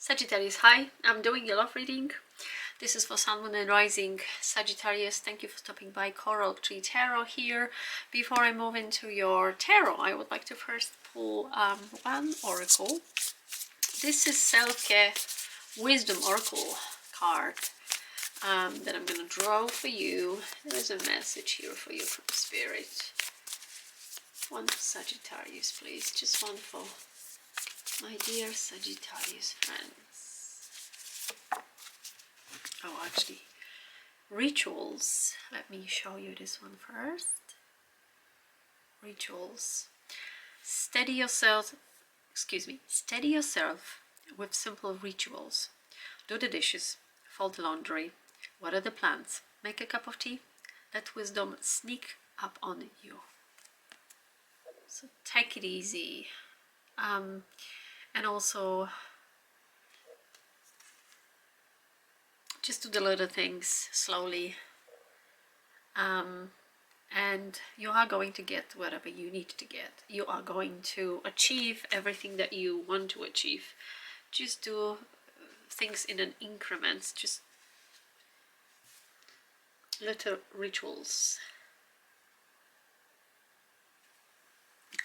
Sagittarius, hi, I'm doing your love reading. This is for Sun, Moon and Rising Sagittarius. Thank you for stopping by. Coral Tree Tarot here. Before I move into your tarot, I would like to first pull one oracle. This is Self-Care Wisdom Oracle card that I'm going to draw for you. There's a message here for you from Spirit. One for Sagittarius, please. Just one for my dear Sagittarius friends. Oh, actually, rituals. Let me show you this one first. Rituals. Steady yourself with simple rituals. Do the dishes, fold the laundry, water the plants, make a cup of tea. Let wisdom sneak up on you. So take it easy. And also just do the little things slowly, and you are going to get whatever you need to get. You are going to achieve everything that you want to achieve. Just do things in an increments, just little rituals.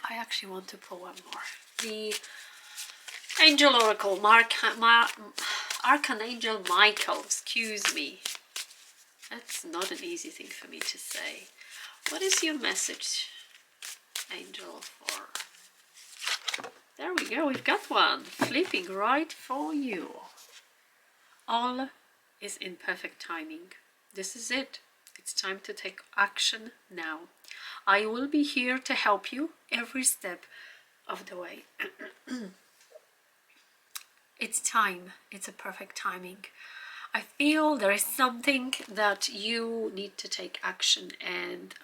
I actually want to pull one more. The Angel Oracle, Archangel Michael, excuse me. That's not an easy thing for me to say. What is your message, Angel, for... There we go, we've got one. Flipping right for you. All is in perfect timing. This is it. It's time to take action now. I will be here to help you every step of the way. It's time. It's a perfect timing. I feel there is something that you need to take action, and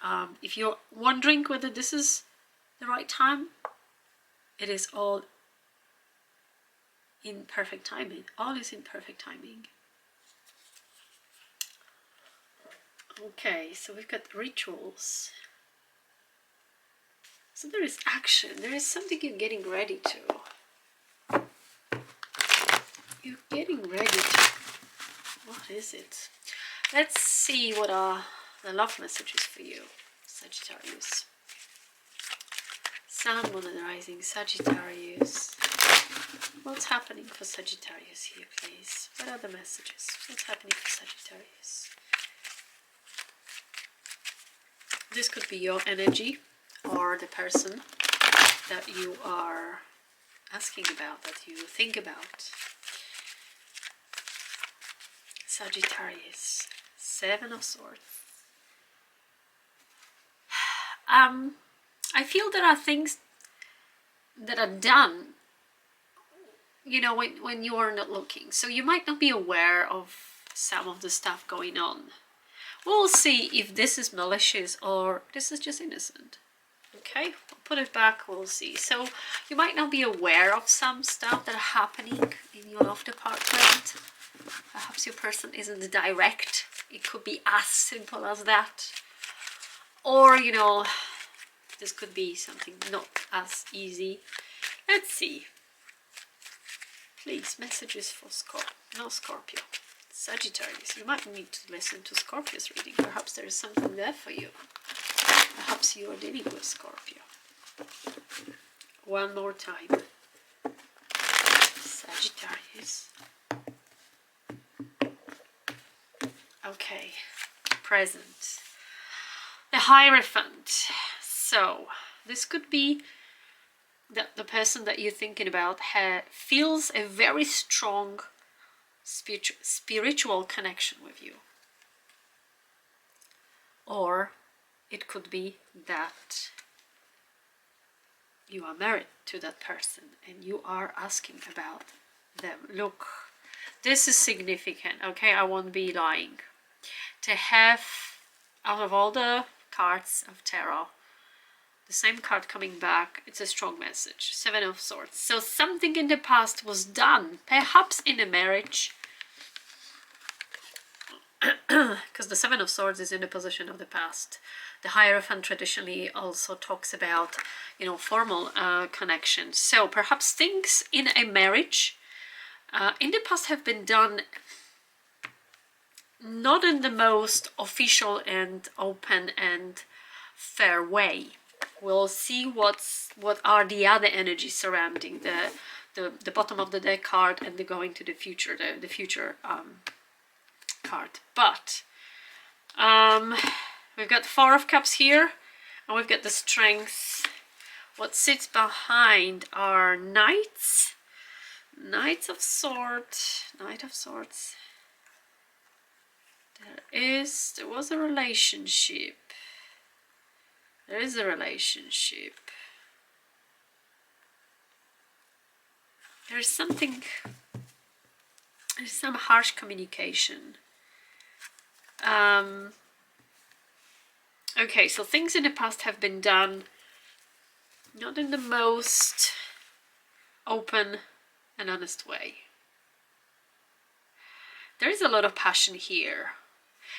if you're wondering whether this is the right time, it is all in perfect timing. All is in perfect timing. Okay, so we've got rituals. So there is action. There is something you're getting ready to. You're getting ready to... What is it? Let's see what are the love messages for you, Sagittarius. Sun, Moon and Rising Sagittarius. What's happening for Sagittarius here, please? What are the messages? What's happening for Sagittarius? This could be your energy, or the person that you are asking about, that you think about. Sagittarius, Seven of Swords. I feel there are things that are done, you know, when you are not looking. So you might not be aware of some of the stuff going on. We'll see if this is malicious or this is just innocent. Okay, we'll put it back, we'll see. So you might not be aware of some stuff that are happening in your love department. Perhaps your person isn't direct. It could be as simple as that. Or, you know, this could be something not as easy. Let's see. Please, messages for Scorpio. Sagittarius, you might need to listen to Scorpio's reading. Perhaps there is something there for you. Perhaps you are dealing with Scorpio. One more time. Sagittarius. Okay, present. The Hierophant. So, this could be that the person that you're thinking about feels a very strong spiritual connection with you. Or it could be that you are married to that person and you are asking about them. Look, this is significant, okay? I won't be lying. To have, out of all the cards of tarot, the same card coming back, it's a strong message. Seven of Swords. So something in the past was done, perhaps in a marriage, because the Seven of Swords is in the position of the past. The Hierophant traditionally also talks about, you know, formal connections. So perhaps things in a marriage in the past have been done not in the most official and open and fair way. We'll see what are the other energies surrounding the bottom of the deck card and the going to the future, the future card. But we've got the Four of Cups here, and we've got the Strength. What sits behind are Knights, Knight of Swords. There was a relationship. There is a relationship. There's something, there's some harsh communication. Okay, so things in the past have been done not in the most open and honest way. There is a lot of passion here.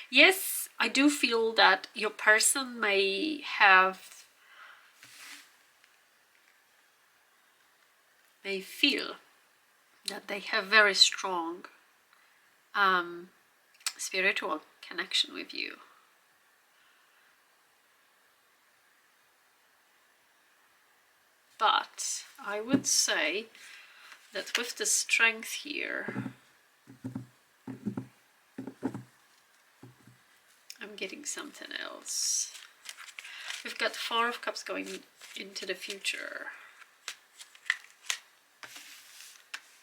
Yes, I do feel that your person may feel that they have very strong spiritual connection with you. But I would say that with the Strength here, I'm getting something else. We've got Four of Cups going into the future.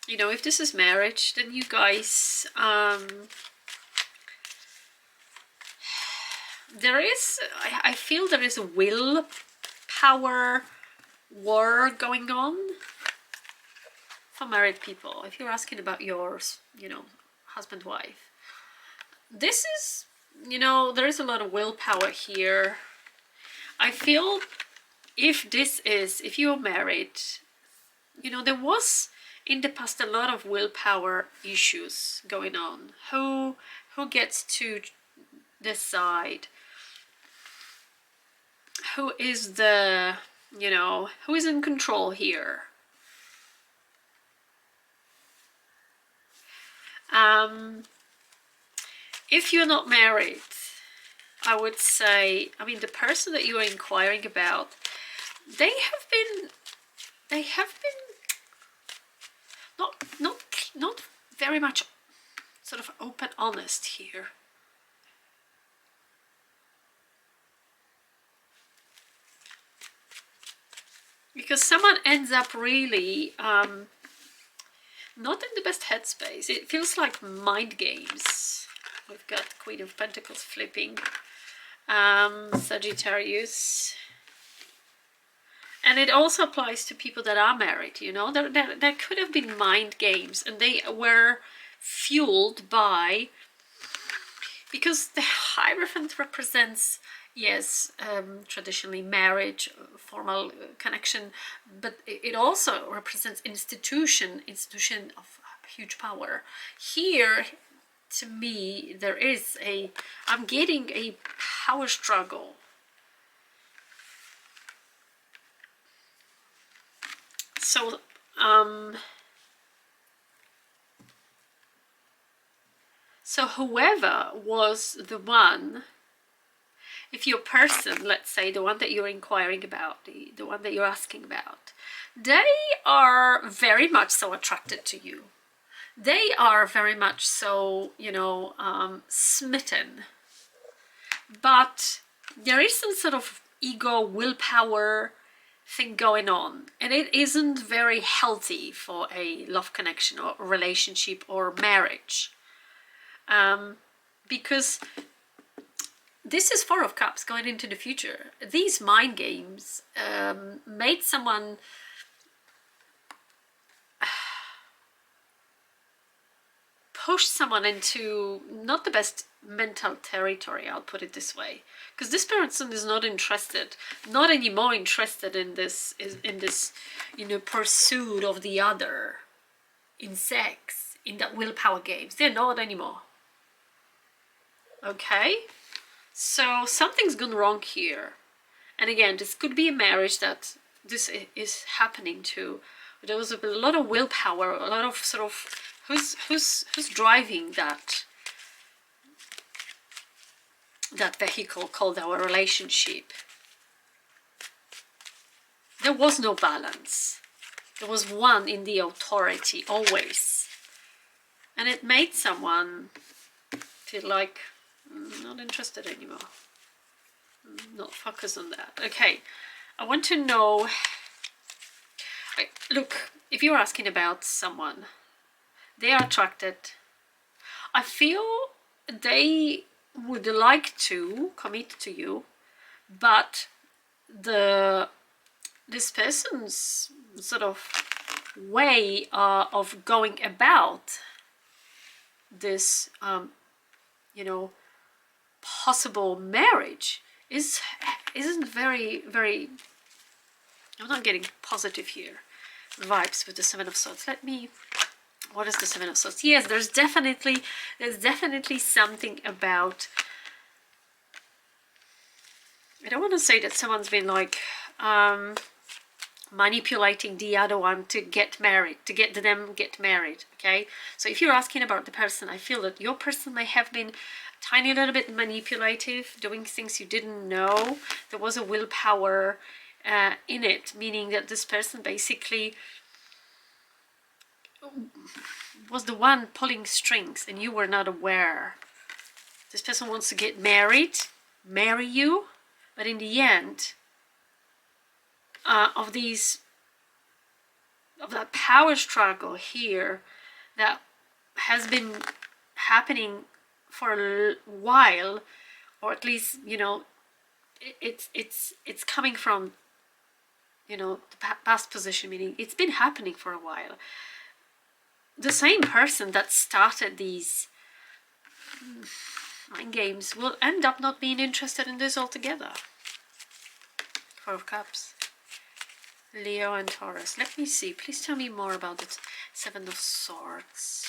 You know, if this is marriage, then you guys, there is, I feel there is a willpower war going on for married people. If you're asking about yours, you know, husband, wife, this is, you know, there is a lot of willpower here. I feel if you're married, you know, there was in the past a lot of willpower issues going on. Who gets to decide? Who is the, you know, who is in control here? If you're not married, I would say, I mean, the person that you are inquiring about, they have been not very much sort of open, honest here. Because someone ends up really not in the best headspace. It feels like mind games. We've got Queen of Pentacles flipping, Sagittarius. And it also applies to people that are married, you know. There could have been mind games, and they were fueled by, because the Hierophant represents, yes, traditionally marriage, formal connection, but it also represents institution of huge power. Here, to me, there is I'm getting a power struggle. So whoever was the one, if your person, let's say the one that you're inquiring about, the one that you're asking about, they are very much so attracted to you. They are very much so, you know, smitten. But there is some sort of ego, willpower thing going on, and it isn't very healthy for a love connection or relationship or marriage, because this is Four of Cups going into the future. These mind games made someone push someone into not the best mental territory, I'll put it this way, because this person is not anymore interested in this, you know, pursuit of the other, in sex, in that willpower games. They're not anymore. Okay, so something's gone wrong here. And again, this could be a marriage that this is happening to. There was a lot of willpower, a lot of sort of Who's driving that vehicle called our relationship? There was no balance. There was one in the authority always, and it made someone feel like not interested anymore, not focused on that. Okay, I want to know, look, if you're asking about someone, they are attracted. I feel they would like to commit to you, but this person's sort of way of going about this, you know, possible marriage isn't very, very. I'm not getting positive here vibes with the Seven of Swords. What is the Seven of Swords? Yes, there's definitely something about. I don't want to say that someone's been like manipulating the other one to get married, to get them get married. Okay, so if you're asking about the person, I feel that your person may have been tiny little bit manipulative, doing things you didn't know. There was a willpower in it, meaning that this person basically was the one pulling strings and you were not aware. This person wants to get married, marry you, but in the end of that power struggle here that has been happening for a while, or at least, you know, it's coming from, you know, the past position, meaning it's been happening for a while. The same person that started these mind games will end up not being interested in this altogether. Four of Cups, Leo and Taurus. Let me see, please tell me more about the Seven of Swords.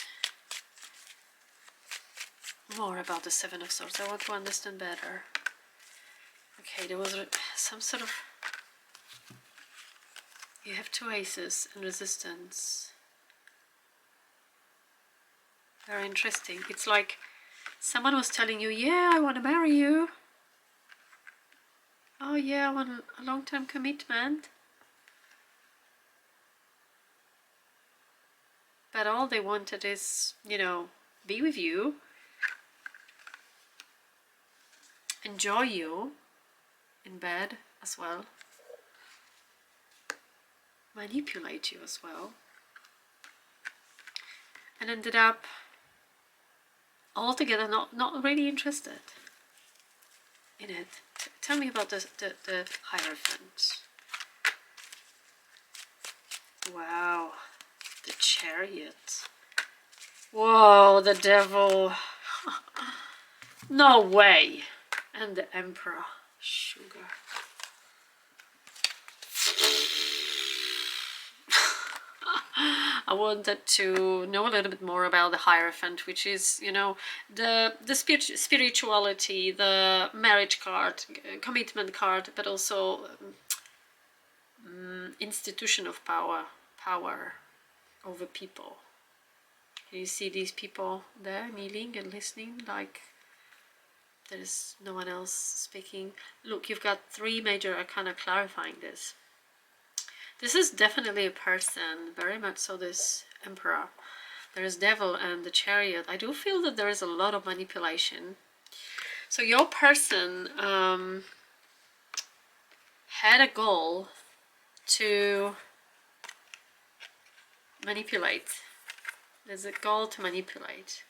More about the Seven of Swords. I want to understand better. Okay, there was some sort of... You have two aces and resistance. Very interesting. It's like someone was telling you, yeah, I want to marry you. Oh yeah, I want a long-term commitment. But all they wanted is, you know, be with you, enjoy you in bed as well, manipulate you as well, and ended up altogether not really interested in it. Tell me about the Hierophant. Wow, the Chariot. Whoa, the Devil. No way. And the Emperor. Sugar. I wanted to know a little bit more about the Hierophant, which is, you know, the spirituality, the marriage card, commitment card, but also institution of power over people. Can you see these people there kneeling and listening like there's no one else speaking? Look, you've got three major arcana clarifying this. This is definitely a person, very much so this Emperor. There is Devil and the Chariot. I do feel that there is a lot of manipulation. So your person had a goal to manipulate. There's a goal to manipulate.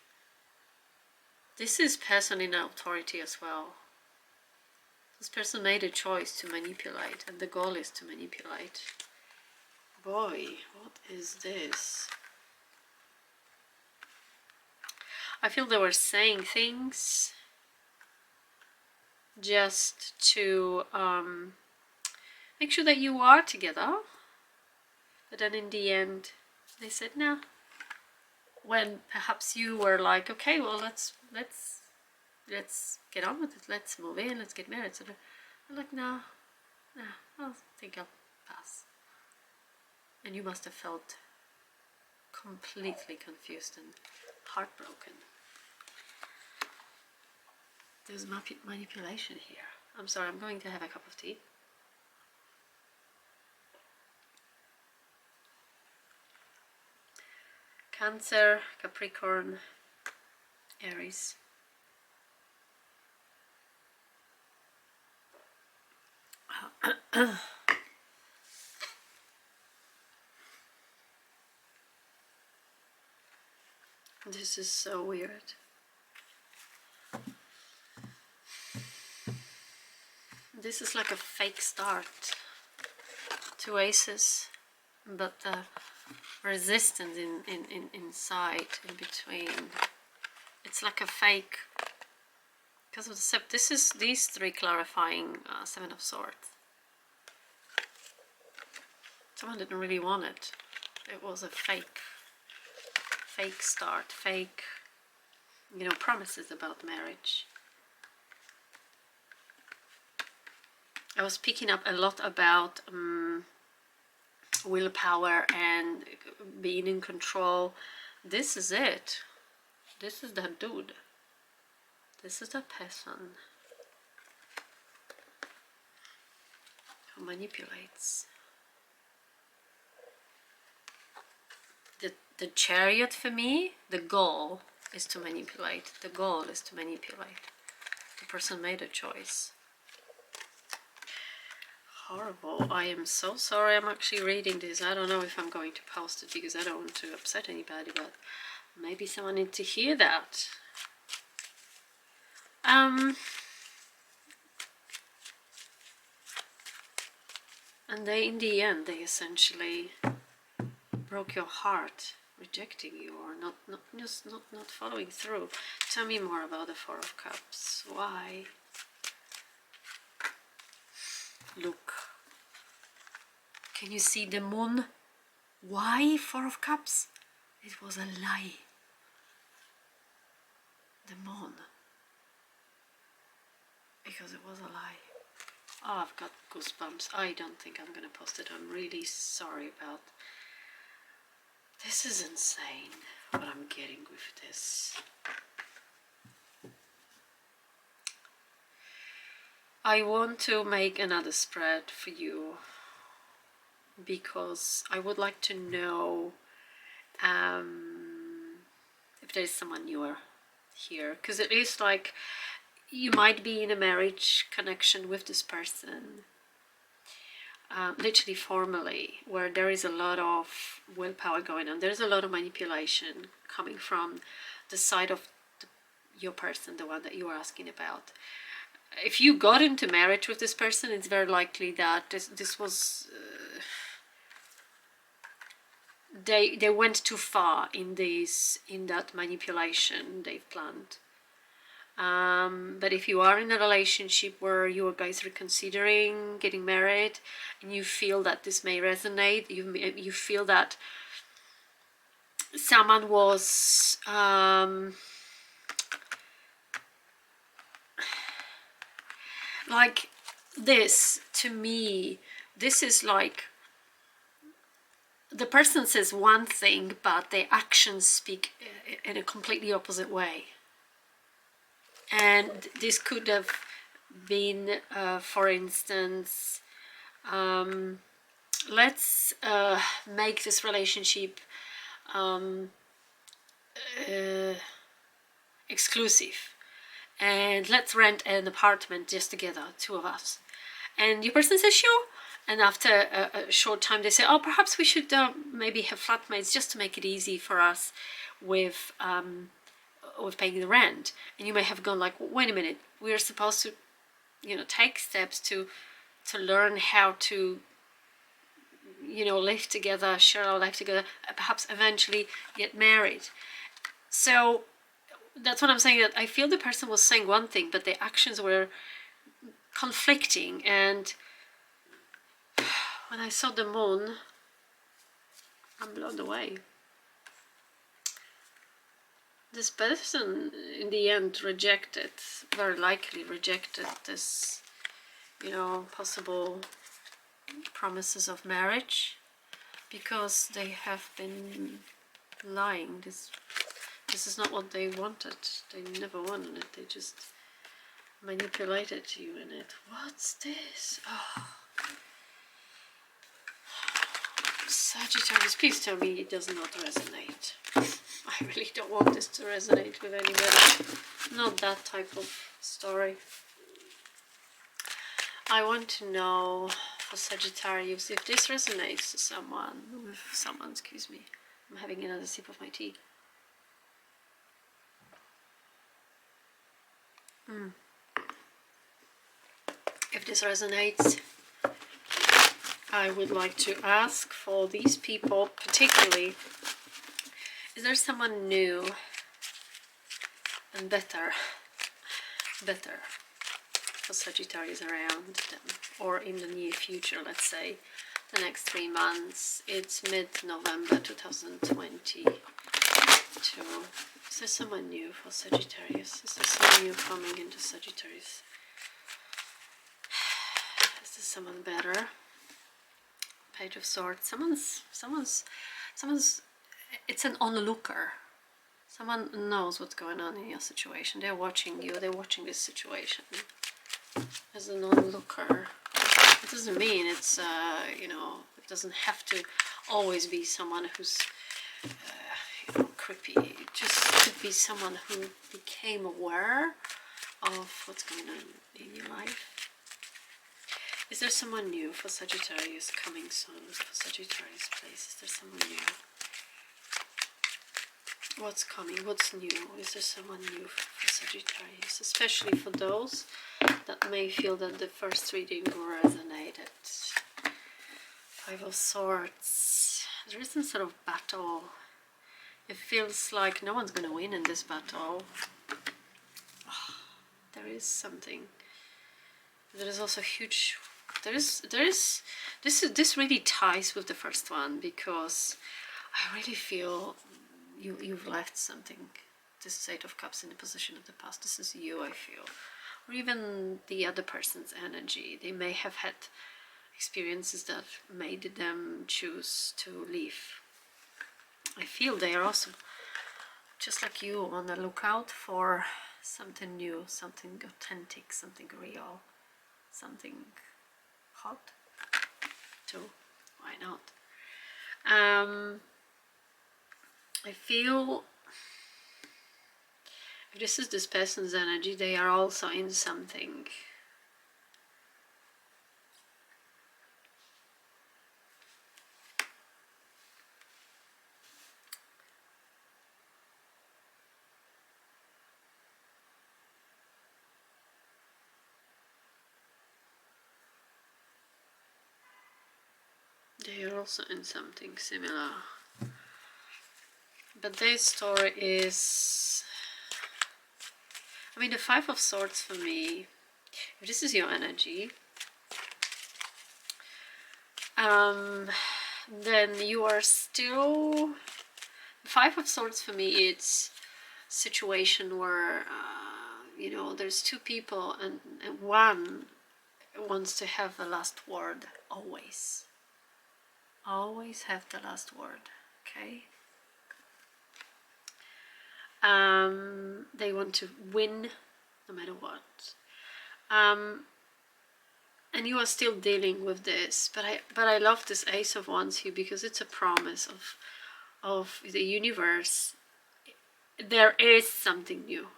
This is person in authority as well. This person made a choice to manipulate, and the goal is to manipulate. Boy, what is this? I feel they were saying things just to make sure that you are together, but then in the end they said no. When perhaps you were like, okay, well let's get on with it, let's move in, let's get married. So they're like, no, I think I'll pass. And you must have felt completely confused and heartbroken. There's manipulation here. I'm sorry, I'm going to have a cup of tea. Cancer, Capricorn, Aries. This is so weird. This is like a fake start. Two aces, but the resistance inside, in between. It's like a fake. Because of the this is these three clarifying Seven of Swords. Someone didn't really want it. It was a fake start, fake, you know, promises about marriage. I was picking up a lot about willpower and being in control. This is it. This is that dude. This is that person who manipulates. The Chariot, for me, the goal is to manipulate. The goal is to manipulate. The person made a choice. Horrible. I am so sorry I'm actually reading this. I don't know if I'm going to post it because I don't want to upset anybody, but maybe someone needs to hear that. And they, in the end, they essentially broke your heart, rejecting you, or not following through. Tell me more about the Four of Cups. Why? Look. Can you see the moon? Why Four of Cups? It was a lie. The moon. Because it was a lie. Oh, I've got goosebumps. I don't think I'm gonna post it. I'm really sorry about. This is insane what I'm getting with this. I want to make another spread for you because I would like to know if there's someone newer here, because it is like you might be in a marriage connection with this person, literally formally, where there is a lot of willpower going on. There's a lot of manipulation coming from the side of your person, the one that you were asking about. If you got into marriage with this person, it's very likely that this was they went too far in that manipulation they've planned. But if you are in a relationship where you guys are considering getting married and you feel that this may resonate, you feel that someone was like this, to me, this is like the person says one thing, but their actions speak in a completely opposite way. And this could have been, for instance, let's make this relationship exclusive, and let's rent an apartment just together, two of us. And your person says sure, and after a short time they say, oh, perhaps we should maybe have flatmates just to make it easy for us with paying the rent. And you may have gone like, wait a minute, we're supposed to, you know, take steps to learn how to, you know, live together, share our life together, perhaps eventually get married. So that's what I'm saying, that I feel the person was saying one thing, but the actions were conflicting. And when I saw the moon, I'm blown away. This person in the end rejected, very likely rejected this, you know, possible promises of marriage, because they have been lying. This is not what they wanted. They never wanted it. They just manipulated you in it. What's this? Oh. Sagittarius, please tell me it does not resonate. I really don't want this to resonate with anybody. Not that type of story. I want to know for Sagittarius if this resonates to someone, with someone, excuse me. I'm having another sip of my tea. If this resonates, I would like to ask for these people, particularly, is there someone new and better for Sagittarius around them, or in the near future, let's say, the next 3 months? It's mid-November 2022. Is there someone new for Sagittarius? Is there someone new coming into Sagittarius? Is there someone better? Page of Swords. Someone's. It's an onlooker. Someone knows what's going on in your situation. They're watching you. They're watching this situation as an onlooker. It doesn't mean it's you know. It doesn't have to always be someone who's you know, creepy. It just could be someone who became aware of what's going on in your life. Is there someone new for Sagittarius coming soon? For Sagittarius, please. Is there someone new? What's coming? What's new? Is there someone new for Sagittarius? Especially for those that may feel that the first reading resonated. 5 of Swords. There is some sort of battle. It feels like no one's going to win in this battle. Oh, there is something. There is also huge. This really ties with the first one, because I really feel you've left something. This 8 of Cups in the position of the past. This is you, I feel, or even the other person's energy. They may have had experiences that made them choose to leave. I feel they are also, just like you, on the lookout for something new, something authentic, something real, something hot too. Why not? I feel if this is this person's energy, they are also in something. They are also in something similar. But their story is, I mean, the 5 of Swords for me, if this is your energy, then you are still, 5 of Swords for me, it's a situation where, you know, there's 2 people and one wants to have the last word, always. Always have the last word, okay? They want to win no matter what, and you are still dealing with this. But I love this Ace of Wands here, because it's a promise of the universe. There is something new.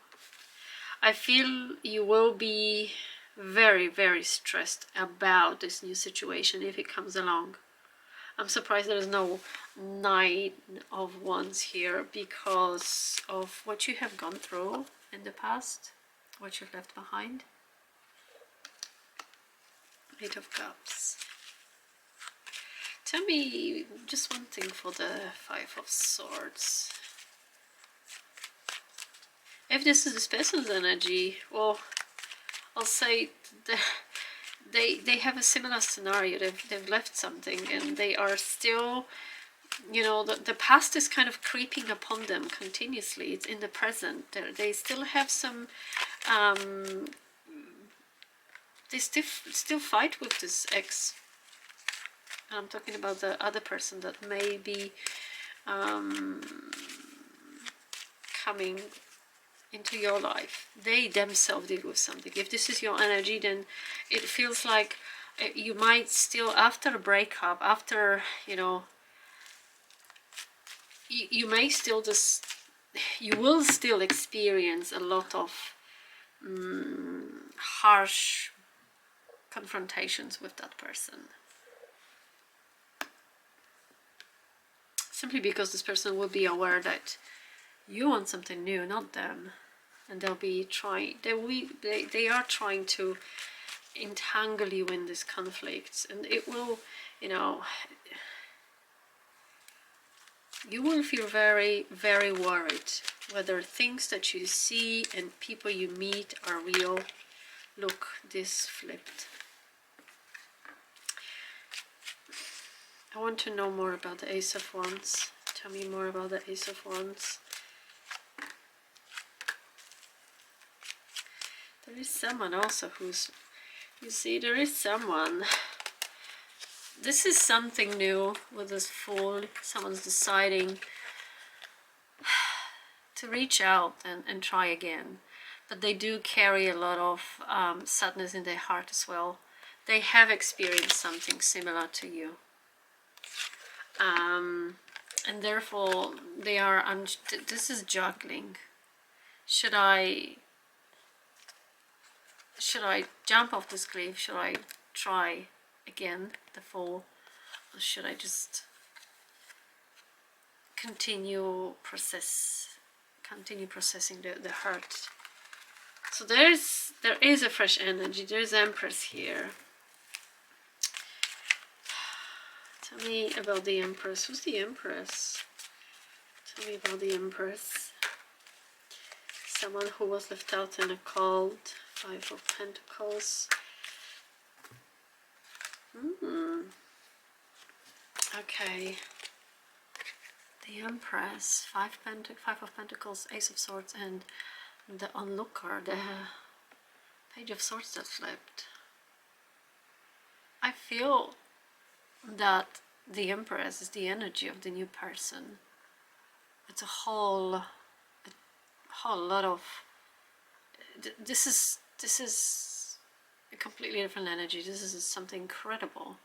I feel you will be very, very stressed about this new situation if it comes along. I'm surprised there is no 9 of Wands here, because of what you have gone through in the past, what you've left behind. 8 of Cups. Tell me just one thing for the 5 of Swords. If this is this person's energy, well, I'll say they have a similar scenario. They've left something and they are still, you know, the past is kind of creeping upon them continuously. It's in the present. They still have some, they still fight with this ex. I'm talking about the other person that may be coming into your life. They themselves deal with something. If this is your energy, then it feels like you might still, after a breakup, after, you know, you may still just, you will still experience a lot of harsh confrontations with that person. Simply because this person will be aware that you want something new, not them. And they'll be trying, they are trying to entangle you in this conflict. And it will, you know, you will feel very, very worried whether things that you see and people you meet are real. Look, this flipped. I want to know more about the Ace of Wands. Tell me more about the Ace of Wands. There is someone also who's, you see, there is someone. This is something new with this Fool. Someone's deciding to reach out and try again. But they do carry a lot of sadness in their heart as well. They have experienced something similar to you. And therefore they are, this is juggling. Should I jump off this cliff? Should I try again, the Fool? Or should I just continue processing the hurt? So there is a fresh energy. There's Empress here. Tell me about the Empress. Who's the Empress? Tell me about the Empress. Someone who was left out in a cold. 5 of Pentacles. Okay. The Empress. 5 of Pentacles, Ace of Swords, and the Onlooker. The Page of Swords that flipped. I feel that the Empress is the energy of the new person. It's a whole lot of, this is a completely different energy. This is something incredible.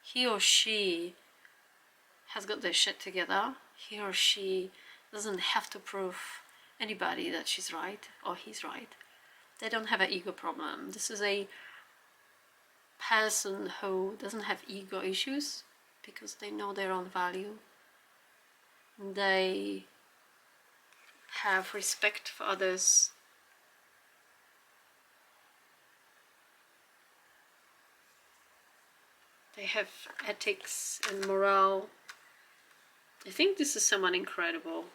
He or she has got their shit together. He or she doesn't have to prove anybody that she's right or he's right. They don't have an ego problem. This is a person who doesn't have ego issues because they know their own value. They have respect for others. They have ethics and morale. I think this is someone incredible.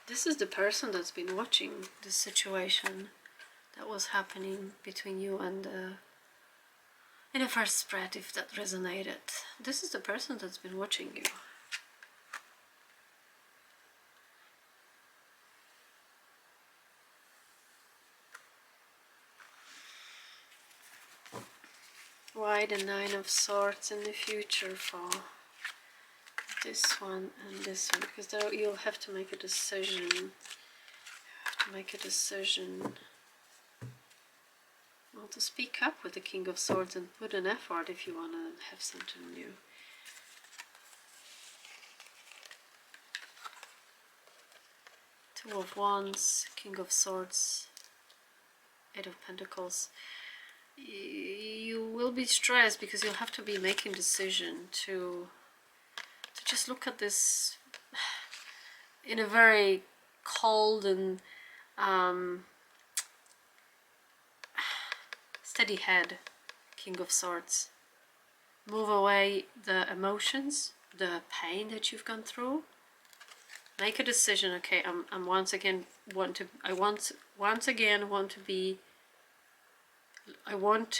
This is the person that's been watching this situation that was happening between you and in the first spread, if that resonated. This is the person that's been watching you. Why the 9 of Swords in the future for this one and this one? Because there you'll have to make a decision. You have to make a decision. Well, to speak up with the King of Swords and put an effort if you want to have something new. Two of Wands, King of Swords, 8 of Pentacles. You will be stressed because you'll have to be making a decision to just look at this in a very cold and steady head. King of Swords. Move away the emotions, the pain that you've gone through. Make a decision. Okay, I'm once again want to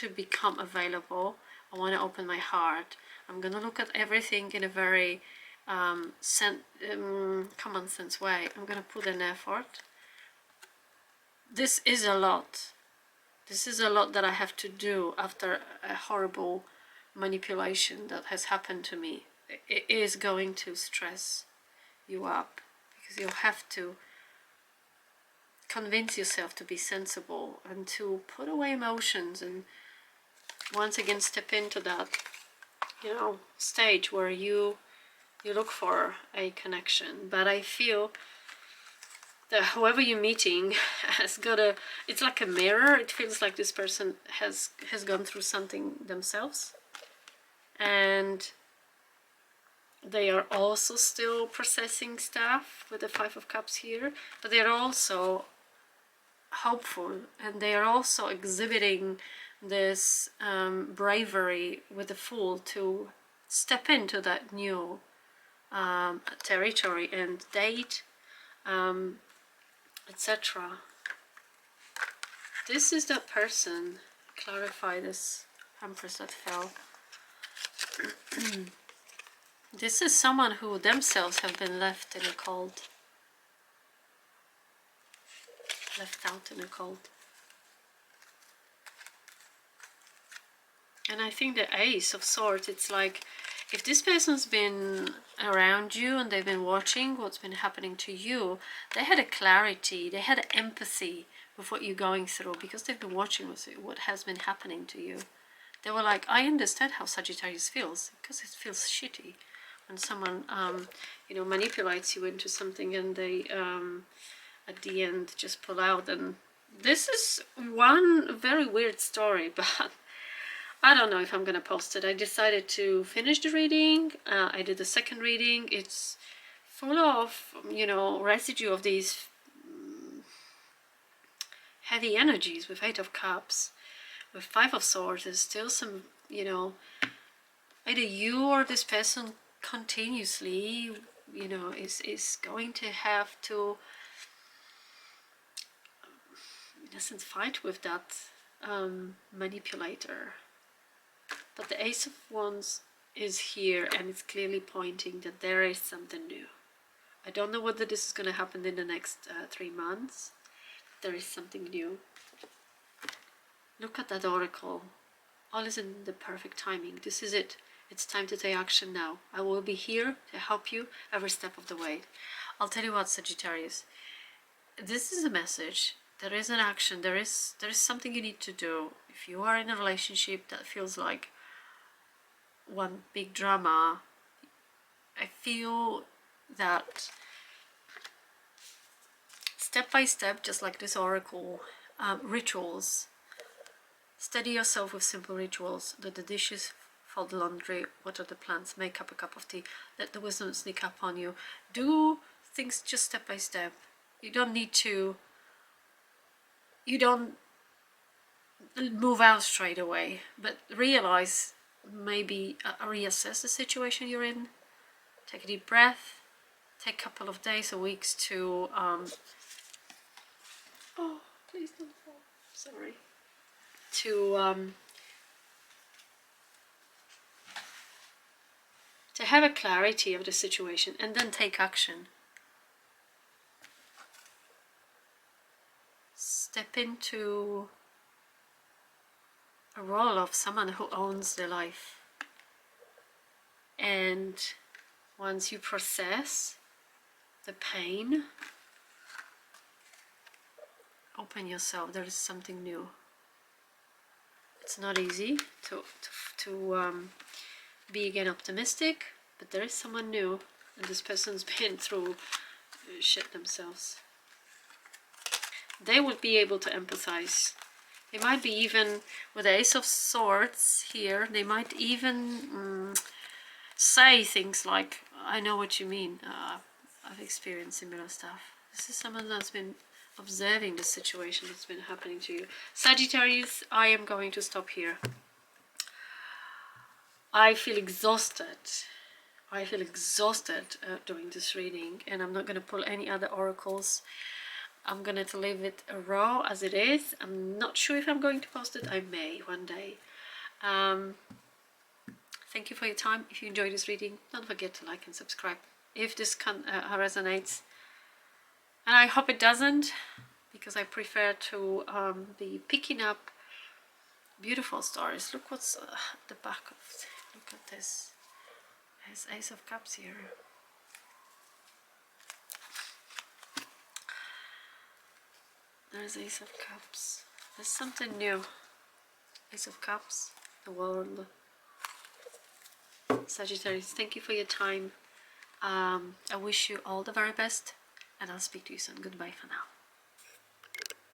become available. I want to open my heart. I'm gonna look at everything in a very common sense way. I'm gonna put an effort. This is a lot. This is a lot that I have to do after a horrible manipulation that has happened to me, it is going to stress you up, because you'll have to convince yourself to be sensible and to put away emotions and once again step into that, you know, stage where you look for a connection. But I feel that whoever you're meeting has got a, it's like a mirror. It feels like this person has gone through something themselves, and they are also still processing stuff with the Five of Cups here, but they're also hopeful, and they are also exhibiting this bravery with the Fool to step into that new territory and date, etc. This is that person. Clarify this Empress that fell. This is someone who themselves have been left in a cold. Left out in a cold. And I think the Ace of Swords, it's like, if this person's been around you and they've been watching what's been happening to you, they had a clarity, they had empathy with what you're going through, because they've been watching what has been happening to you. They were like, I understand how Sagittarius feels, because it feels shitty when someone you know, manipulates you into something and they at the end just pull out. And this is one very weird story, but I don't know if I'm gonna post it. I decided to finish the reading. I did the second reading. It's full of, you know, residue of these heavy energies with Eight of Cups, with Five of Swords. There's still some, you know, either you or this person continuously, you know, is going to have to, in essence, fight with that manipulator. But the Ace of Wands is here, and it's clearly pointing that there is something new. I don't know whether this is going to happen in the next 3 months. There is something new. Look at that oracle. All is in the perfect timing. This is it. It's time to take action now. I will be here to help you every step of the way. I'll tell you what, Sagittarius. This is a message. There is an action. There is something you need to do. If you are in a relationship that feels like one big drama, I feel that step by step, just like this oracle, rituals. Steady yourself with simple rituals. Do the dishes, fold the laundry, water the plants, make up a cup of tea, let the wisdom sneak up on you. Do things just step by step. You don't need to, you don't move out straight away, but realize, maybe reassess the situation you're in. Take a deep breath. Take a couple of days or weeks to oh, please don't fall. Sorry. To have a clarity of the situation, and then take action. Step into a role of someone who owns their life. And once you process the pain, open yourself. There is something new. It's not easy to be again optimistic, but there is someone new, and this person's been through shit themselves. They would be able to empathize. They might be even, with the Ace of Swords here, they might even say things like, I know what you mean, I've experienced similar stuff. This is someone that's been observing the situation that's been happening to you. Sagittarius, I am going to stop here. I feel exhausted. I feel exhausted doing this reading, and I'm not going to pull any other oracles. I'm going to leave it raw as it is. I'm not sure if I'm going to post it. I may one day. Thank you for your time. If you enjoyed this reading, don't forget to like and subscribe if this resonates. And I hope it doesn't, because I prefer to be picking up beautiful stories. Look what's at the back of Look at this. There's Ace of Cups here. There's Ace of Cups. There's something new. Ace of Cups, the world. Sagittarius, thank you for your time. I wish you all the very best, and I'll speak to you soon. Goodbye for now.